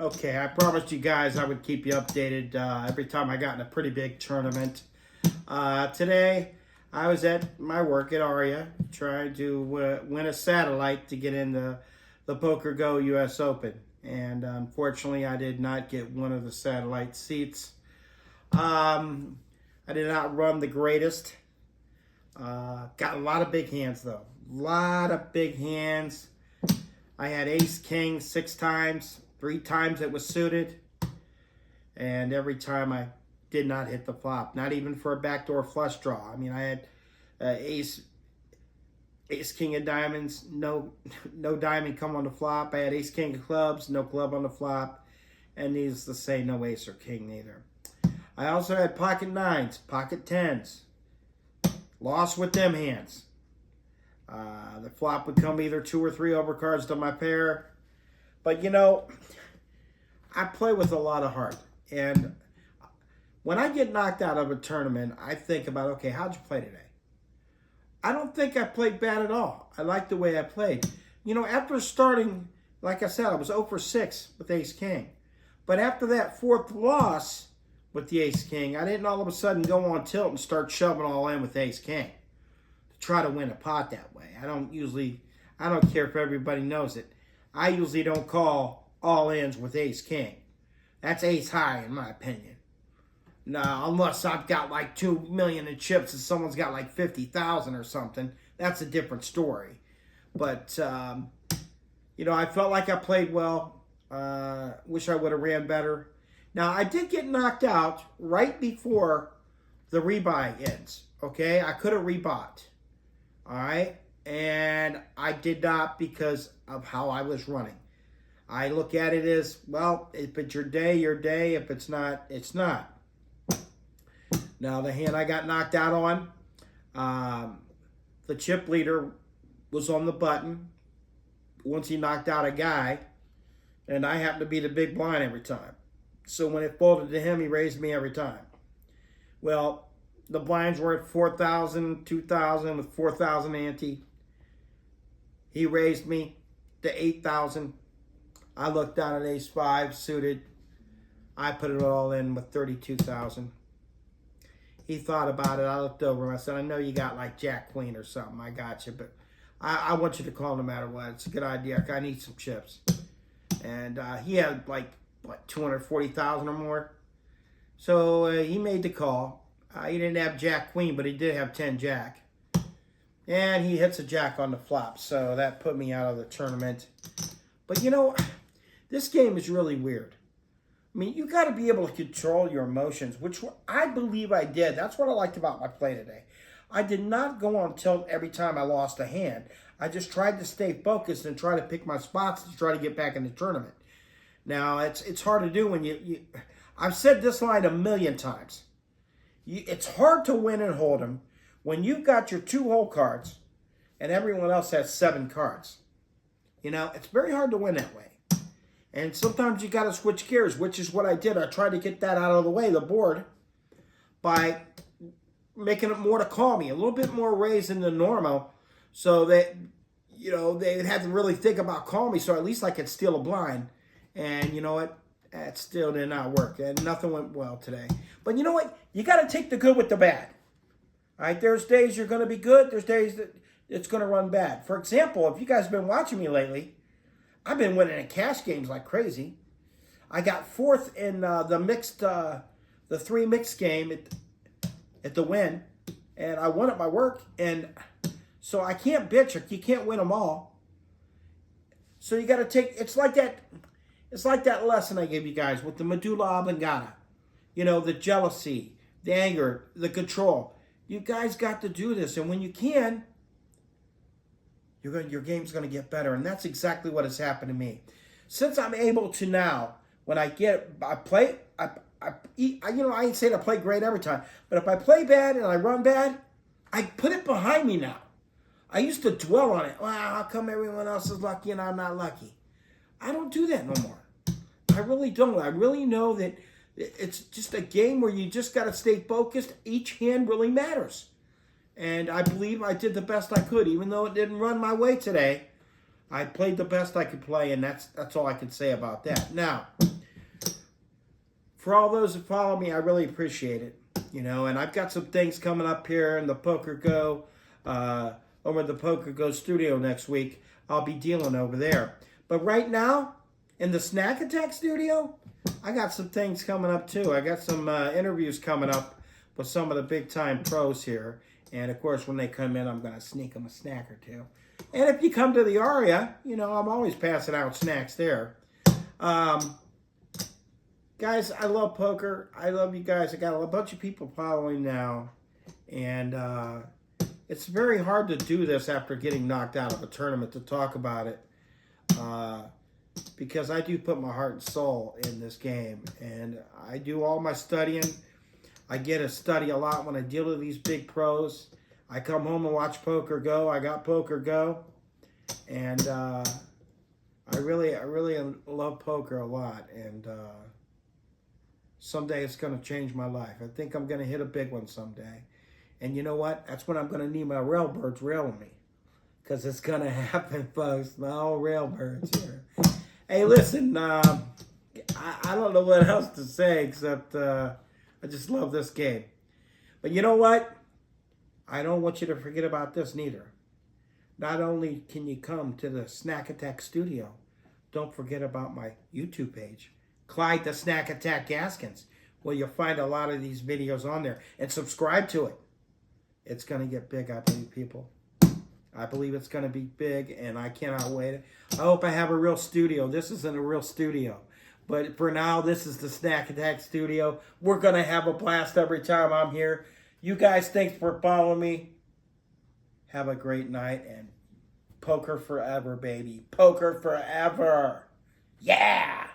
Okay, I promised you guys I would keep you updated every time I got in a pretty big tournament. Today, I was at my work at Aria trying to win a satellite to get in the Poker Go US Open. And unfortunately, I did not get one of the satellite seats. I did not run the greatest. Got a lot of big hands, though. A lot of big hands. I had ace king 6 times. 3 times it was suited, and every time I did not hit the flop, not even for a backdoor flush draw. I mean, I had ace king of diamonds, no diamond come on the flop. I had ace king of clubs, no club on the flop, and needless to say, no ace or king neither. I also had pocket 9s, pocket 10s, lost with them hands. The flop would come either 2 or 3 overcards to my pair. But, you know, I play with a lot of heart. And when I get knocked out of a tournament, I think about, okay, how'd you play today? I don't think I played bad at all. I like the way I played. You know, after starting, like I said, I was 0 for 6 with ace-king. But after that 4th loss with the ace-king, I didn't all of a sudden go on tilt and start shoving all in with ace-king to try to win a pot that way. I don't care if everybody knows it. I usually don't call all-ins with ace-king. That's ace-high, in my opinion. Now, unless I've got like 2 million in chips and someone's got like 50,000 or something, that's a different story. But, you know, I felt like I played well. Wish I would have ran better. Now, I did get knocked out right before the rebuy ends, okay? I could have rebought, all right? And I did not because of how I was running. I look at it as, well, if it's your day, your day. If it's not, it's not. Now, the hand I got knocked out on, the chip leader was on the button once he knocked out a guy, and I happened to be the big blind every time. So when it folded to him, he raised me every time. Well, the blinds were at 4,000, 2,000 with 4,000 ante. He raised me to 8,000. I looked down at ace-5 suited. I put it all in with 32,000. He thought about it. I looked over him. I said, I know you got like jack-queen or something. I got you, but I want you to call no matter what. It's a good idea. I need some chips. And he had like, what, 240,000 or more. So he made the call. He didn't have jack-queen, but he did have 10-jack. And he hits a jack on the flop, so that put me out of the tournament. But, you know, this game is really weird. I mean, you got to be able to control your emotions, which I believe I did. That's what I liked about my play today. I did not go on tilt every time I lost a hand. I just tried to stay focused and try to pick my spots to try to get back in the tournament. Now, it's hard to do when you I've said this line a million times. It's hard to win and hold 'em when you've got your 2 hole cards and everyone else has 7 cards. You know, it's very hard to win that way. And sometimes you got to switch gears, which is what I did. I tried to get that out of the way, the board, by making it more to call me, a little bit more raised than the normal, so that, you know, they had to really think about calling me, so at least I could steal a blind. And you know what? That still did not work. And nothing went well today. But you know what? You got to take the good with the bad. All right, there's days you're going to be good. There's days that it's going to run bad. For example, if you guys have been watching me lately, I've been winning in cash games like crazy. I got 4th in the 3 mixed game at the win, and I won at my work. And so I can't bitch. You can't win them all. So you got to take. It's like that. It's like that lesson I gave you guys with the medulla oblongata. You know, the jealousy, the anger, the control. You guys got to do this, and when you can, your game's going to get better, and that's exactly what has happened to me. Since I'm able to now, when I play, you know, I ain't saying I play great every time, but if I play bad and I run bad, I put it behind me now. I used to dwell on it. Well, how come everyone else is lucky and I'm not lucky? I don't do that no more. I really don't. I really know that it's just a game where you just got to stay focused. Each hand really matters. And I believe I did the best I could, even though it didn't run my way today. I played the best I could play, and that's all I can say about that. Now, for all those who follow me, I really appreciate it. And I've got some things coming up here in the Poker Go, over at the Poker Go studio next week. I'll be dealing over there. But right now, in the Snack Attack studio, I got some things coming up too. I got some interviews coming up with some of the big-time pros here. And, of course, when they come in, I'm going to sneak them a snack or two. And if you come to the Aria, I'm always passing out snacks there. Guys, I love poker. I love you guys. I got a bunch of people following now. And it's very hard to do this after getting knocked out of a tournament to talk about it. Because I do put my heart and soul in this game. And I do all my studying. I get to study a lot when I deal with these big pros. I come home and watch Poker Go. I got Poker Go. And I really love poker a lot. And someday it's going to change my life. I think I'm going to hit a big one someday. And you know what? That's when I'm going to need my railbirds railing me. Because it's going to happen, folks. My old railbirds here. Hey, listen. I don't know what else to say except I just love this game. But you know what? I don't want you to forget about this neither. Not only can you come to the Snack Attack studio, don't forget about my YouTube page, Clyde the Snack Attack Gaskins, where you'll find a lot of these videos on there. And subscribe to it. It's going to get big, I believe, people. I believe it's going to be big, and I cannot wait. I hope I have a real studio. This isn't a real studio. But for now, this is the Snack Attack studio. We're going to have a blast every time I'm here. You guys, thanks for following me. Have a great night, and poker forever, baby. Poker forever. Yeah!